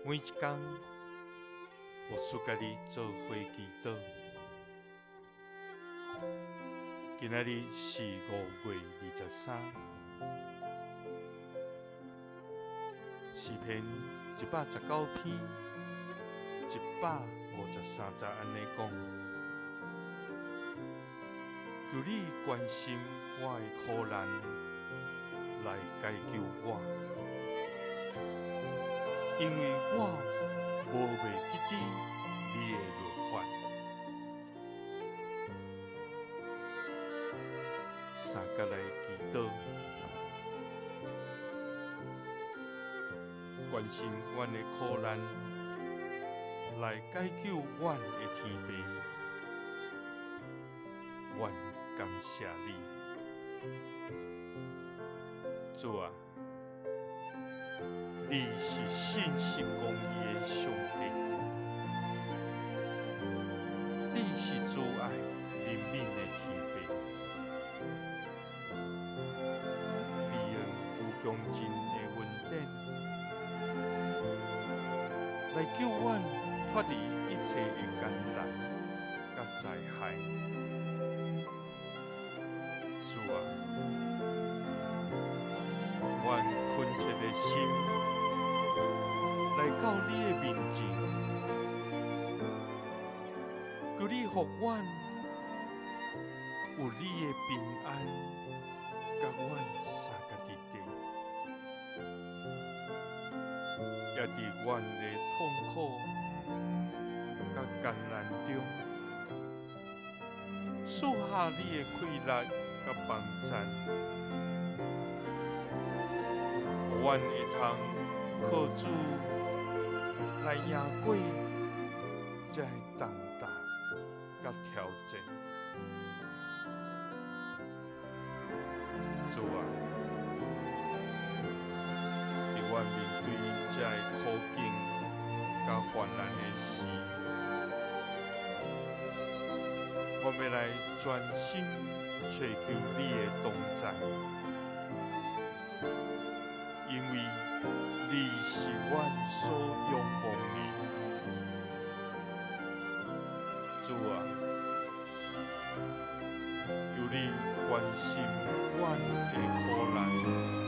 每一天，我输甲你做伙祈祷。今仔日是5月23，诗篇119篇153节安尼讲：求你关心我的苦难，来解救我，因为我无袂记得你的律法。三角来祈祷，关心阮的苦难，来解救阮的天父。阮感谢你，主啊，你是信实公义的上帝，你是慈爱怜悯的天父。强劲的恩典，来救阮脱离一切的艰难甲灾害。主啊，阮恳切的心来到你的面前，求你互阮有你的平安，甲阮三角伫地。也伫阮的痛苦甲艰难中，赐下你的快乐甲帮赞，互阮会通靠主来赢过这重担甲挑战。主啊，阮面对这苦境甲患难的时，我要来专心寻求你的同在，因为你是阮所仰望的。主啊，求你关心阮的苦难。